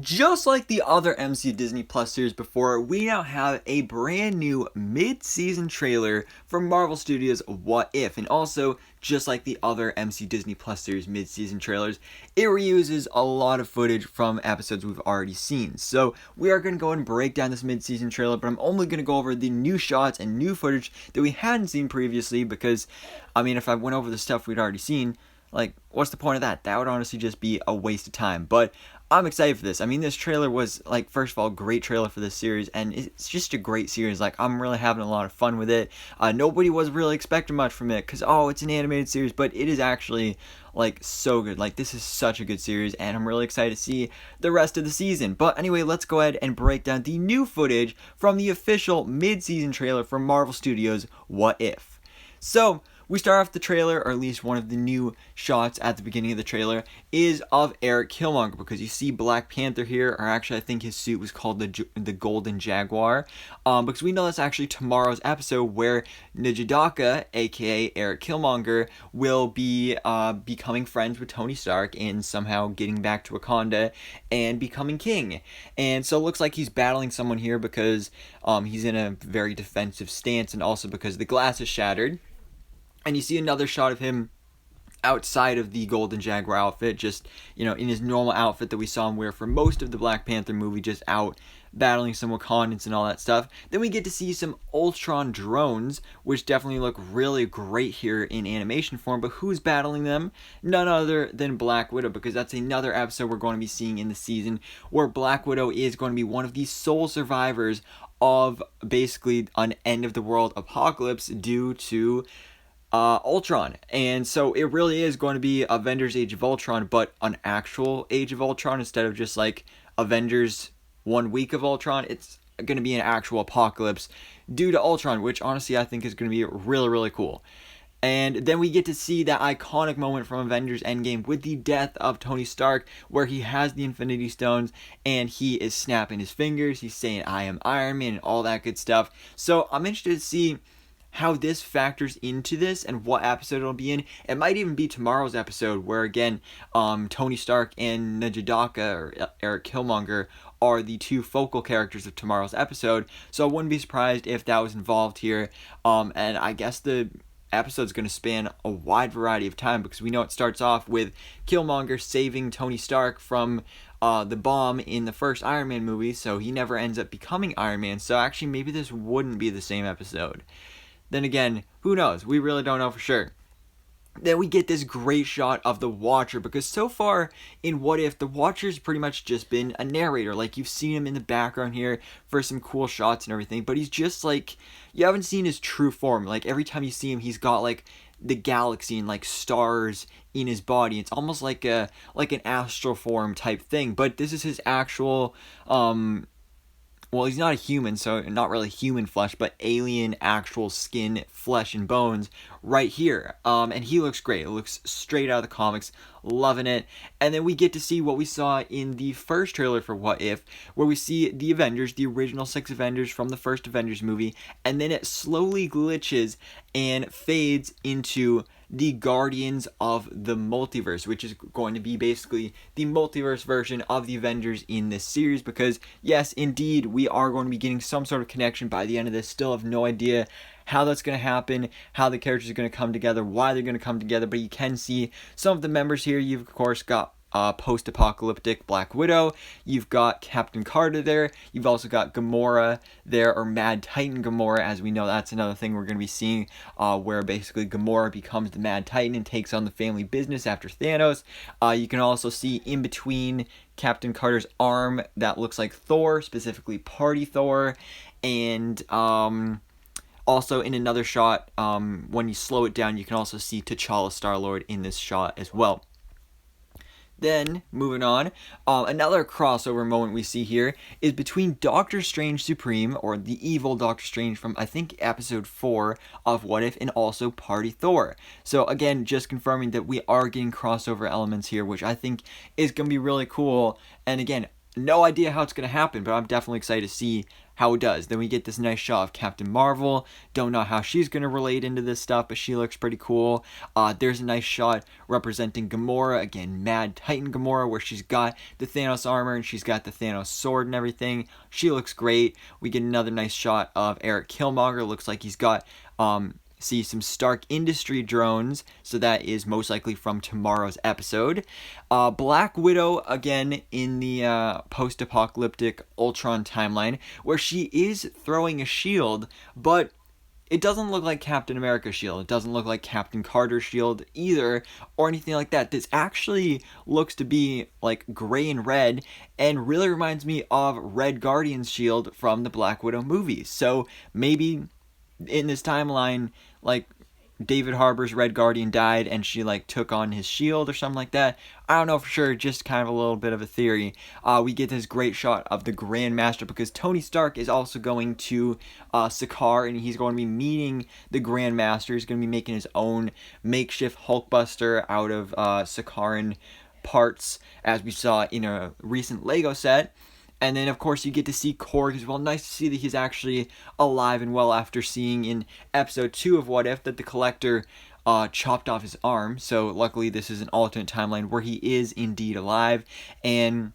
Just like the other MCU Disney Plus series before, we now have a brand new mid-season trailer from Marvel Studios' What If, and also, just like the other MCU Disney Plus series mid-season trailers, it reuses a lot of footage from episodes we've already seen. So we are going to go and break down this mid-season trailer, but I'm only going to go over the new shots and new footage that we hadn't seen previously because, if I went over the stuff we'd already seen, what's the point of that? That would honestly just be a waste of time. But I'm excited for this. This trailer was, first of all, great trailer for this series, and it's just a great series. I'm really having a lot of fun with it. Nobody was really expecting much from it, because, it's an animated series, but it is actually, so good. This is such a good series, and I'm really excited to see the rest of the season. But anyway, let's go ahead and break down the new footage from the official mid-season trailer from Marvel Studios' What If. So, we start off the trailer, or at least one of the new shots at the beginning of the trailer, is of Eric Killmonger, because you see Black Panther here, or actually I think his suit was called the Golden Jaguar, because we know that's actually tomorrow's episode where N'Jadaka, aka Eric Killmonger, will be becoming friends with Tony Stark and somehow getting back to Wakanda and becoming king. And so it looks like he's battling someone here because he's in a very defensive stance, and also because the glass is shattered. And you see another shot of him outside of the Golden Jaguar outfit, just, in his normal outfit that we saw him wear for most of the Black Panther movie, just out battling some Wakandans and all that stuff. Then we get to see some Ultron drones, which definitely look really great here in animation form, but who's battling them? None other than Black Widow, because that's another episode we're going to be seeing in the season, where Black Widow is going to be one of the sole survivors of basically an end of the world apocalypse due to Ultron. And so it really is going to be Avengers Age of Ultron, but an actual Age of Ultron instead of just Avengers 1 week of Ultron. It's going to be an actual apocalypse due to Ultron, which honestly I think is going to be really, really cool. And then we get to see that iconic moment from Avengers Endgame with the death of Tony Stark, where he has the Infinity Stones and he is snapping his fingers. He's saying, "I am Iron Man," and all that good stuff. So I'm interested to see how this factors into this and what episode it'll be in. It might even be tomorrow's episode, where again, Tony Stark and N'Jadaka, or Eric Killmonger, are the two focal characters of tomorrow's episode. So I wouldn't be surprised if that was involved here. And I guess the episode's going to span a wide variety of time, because we know it starts off with Killmonger saving Tony Stark from the bomb in the first Iron Man movie, so he never ends up becoming Iron Man. So actually, maybe this wouldn't be the same episode. Then again, who knows? We really don't know for sure. Then we get this great shot of the Watcher, because so far in What If, the Watcher's pretty much just been a narrator. You've seen him in the background here for some cool shots and everything, but he's just you haven't seen his true form. Every time you see him, he's got the galaxy and stars in his body. It's almost like an astral form type thing, but this is his actual well, he's not a human, so not really human flesh, but alien actual skin, flesh, and bones right here. And he looks great. It looks straight out of the comics. Loving it. And then we get to see what we saw in the first trailer for What If, where we see the Avengers, the original 6 Avengers from the first Avengers movie, and then it slowly glitches and fades into the Guardians of the Multiverse, which is going to be basically the multiverse version of the Avengers in this series, because yes, indeed, we are going to be getting some sort of connection by the end of this. Still have no idea how that's going to happen, how the characters are going to come together, why they're going to come together, but you can see some of the members here. You've, of course, got post-apocalyptic Black Widow. You've got Captain Carter there. You've also got Gamora there, or Mad Titan Gamora, as we know. That's another thing we're going to be seeing, where basically Gamora becomes the Mad Titan and takes on the family business after Thanos. You can also see in between Captain Carter's arm that looks like Thor, specifically Party Thor, and also in another shot, when you slow it down, you can also see T'Challa Star-Lord in this shot as well. Then, moving on, another crossover moment we see here is between Doctor Strange Supreme, or the evil Doctor Strange from, I think, episode 4 of What If, and also Party Thor. So again, just confirming that we are getting crossover elements here, which I think is going to be really cool. And again, no idea how it's going to happen, but I'm definitely excited to see how it does. Then we get this nice shot of Captain Marvel. Don't know how she's going to relate into this stuff, but she looks pretty cool. There's a nice shot representing Gamora, again, Mad Titan Gamora, where she's got the Thanos armor and she's got the Thanos sword and everything. She looks great. We get another nice shot of Eric Killmonger. Looks like he's got see some Stark Industry drones, so that is most likely from tomorrow's episode. Black Widow, again, in the post-apocalyptic Ultron timeline, where she is throwing a shield, but it doesn't look like Captain America's shield. It doesn't look like Captain Carter's shield either, or anything like that. This actually looks to be like gray and red, and really reminds me of Red Guardian's shield from the Black Widow movies. So maybe in this timeline, like, David Harbour's Red Guardian died and she like took on his shield or something like that. I don't know for sure, just kind of a little bit of a theory. We get this great shot of the Grand Master because Tony Stark is also going to Sakaar, and he's going to be meeting the Grand Master. He's going to be making his own makeshift Hulkbuster out of Sakaaran parts, as we saw in a recent Lego set. And then, of course, you get to see Korg as well. Nice to see that he's actually alive and well after seeing in episode 2 of What If that the Collector chopped off his arm. So, luckily, this is an alternate timeline where he is indeed alive. And,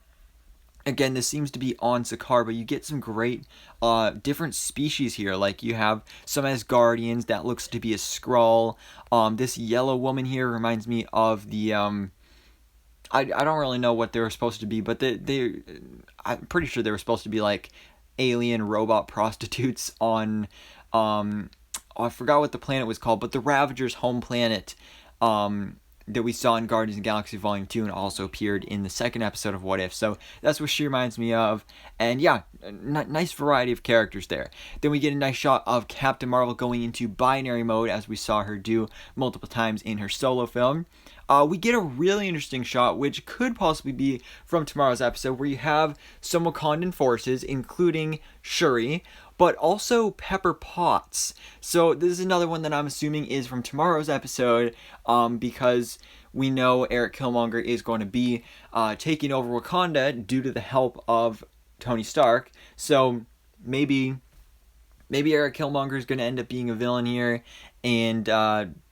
again, this seems to be on Sakaar, but you get some great different species here. Like, you have some Asgardians that looks to be a Skrull. This yellow woman here reminds me of the I don't really know what they were supposed to be, but I'm pretty sure they were supposed to be like alien robot prostitutes on I forgot what the planet was called, but the Ravagers' home planet that we saw in Guardians of the Galaxy Volume 2 and also appeared in the second episode of What If. So that's what she reminds me of. And yeah, nice variety of characters there. Then we get a nice shot of Captain Marvel going into binary mode, as we saw her do multiple times in her solo film. We get a really interesting shot, which could possibly be from tomorrow's episode, where you have some Wakandan forces, including Shuri, but also Pepper Potts. So this is another one that I'm assuming is from tomorrow's episode, because we know Eric Killmonger is going to be taking over Wakanda due to the help of Tony Stark. So maybe Eric Killmonger is going to end up being a villain here, and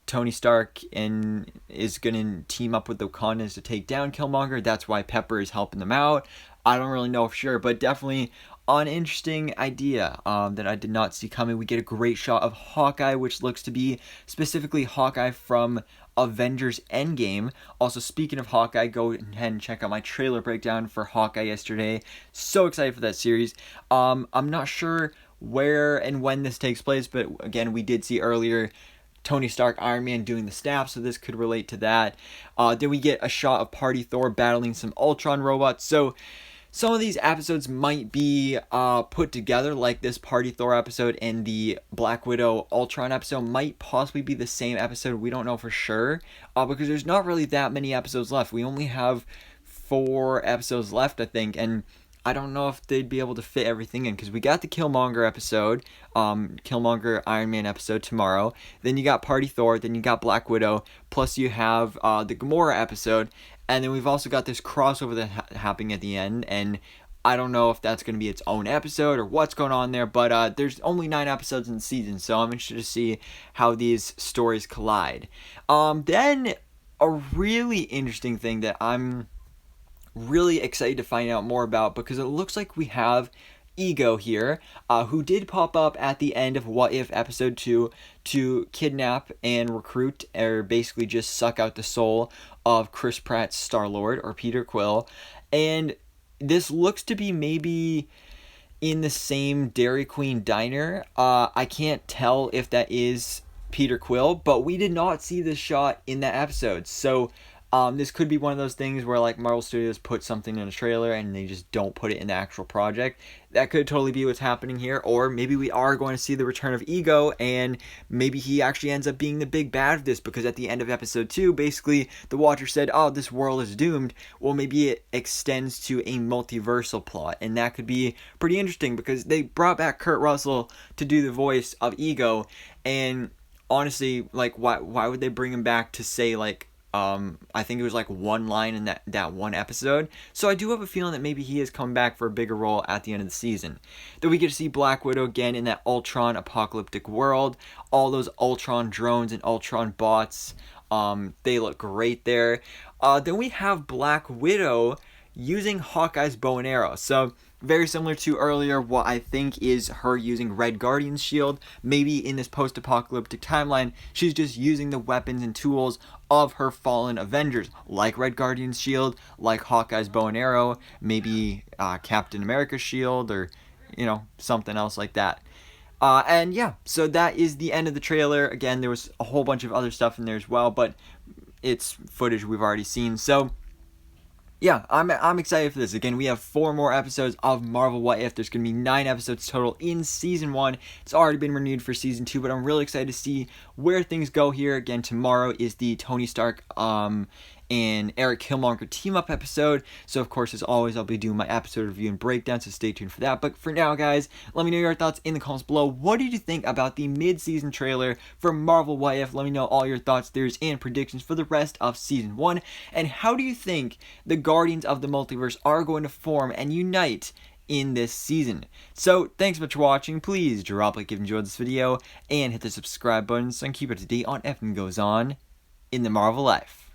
Tony Stark is going to team up with the Wakandans to take down Killmonger. That's why Pepper is helping them out. I don't really know for sure, but definitely an interesting idea that I did not see coming. We get a great shot of Hawkeye, which looks to be specifically Hawkeye from Avengers Endgame. Also, speaking of Hawkeye, go ahead and check out my trailer breakdown for Hawkeye yesterday. So excited for that series. I'm not sure where and when this takes place, but again, we did see earlier Tony Stark, Iron Man doing the snap, so this could relate to that. Then we get a shot of Party Thor battling some Ultron robots. So some of these episodes might be put together, like this Party Thor episode and the Black Widow Ultron episode might possibly be the same episode. We don't know for sure, because there's not really that many episodes left. We only have 4 episodes left, I think, and I don't know if they'd be able to fit everything in, because we got the Killmonger episode, Killmonger Iron Man episode tomorrow, then you got Party Thor, then you got Black Widow, plus you have the Gamora episode, and then we've also got this crossover that happening at the end, and I don't know if that's going to be its own episode or what's going on there, but there's only 9 episodes in the season, so I'm interested to see how these stories collide. Then a really interesting thing that I'm really excited to find out more about, because it looks like we have Ego here, who did pop up at the end of What If episode 2 to kidnap and recruit, or basically just suck out the soul of Chris Pratt's Star-Lord, or Peter Quill. And this looks to be maybe in the same Dairy Queen diner. I can't tell if that is Peter Quill, but we did not see this shot in that episode. So this could be one of those things where like Marvel Studios put something in a trailer and they just don't put it in the actual project. That could totally be what's happening here. Or maybe we are going to see the return of Ego, and maybe he actually ends up being the big bad of this, because at the end of episode 2, basically the Watcher said, oh, this world is doomed. Well, maybe it extends to a multiversal plot, and that could be pretty interesting, because they brought back Kurt Russell to do the voice of Ego, and honestly, like, why would they bring him back to say, like, I think it was like one line in that one episode. So I do have a feeling that maybe he is coming back for a bigger role at the end of the season. Then we get to see Black Widow again in that Ultron apocalyptic world. All those Ultron drones and Ultron bots, they look great there. Then we have Black Widow using Hawkeye's bow and arrow. So very similar to earlier, what I think is her using Red Guardian's shield. Maybe in this post-apocalyptic timeline, she's just using the weapons and tools of her fallen Avengers, like Red Guardian's shield, like Hawkeye's bow and arrow, maybe Captain America's shield, or, you know, something else like that. And yeah, so that is the end of the trailer. Again, there was a whole bunch of other stuff in there as well, but it's footage we've already seen. So yeah, I'm excited for this. Again, we have 4 more episodes of Marvel What If. There's going to be 9 episodes total in Season 1. It's already been renewed for Season 2, but I'm really excited to see where things go here. Again, tomorrow is the Tony Stark and Eric Killmonger team-up episode. So, of course, as always, I'll be doing my episode review and breakdown, so stay tuned for that. But for now, guys, let me know your thoughts in the comments below. What did you think about the mid-season trailer for Marvel What If? Let me know all your thoughts, theories, and predictions for the rest of Season 1. And how do you think the Guardians of the Multiverse are going to form and unite in this season? So, thanks so much for watching. Please drop a like if you enjoyed this video, and hit the subscribe button so I can keep up to date on everything that goes on in the Marvel life.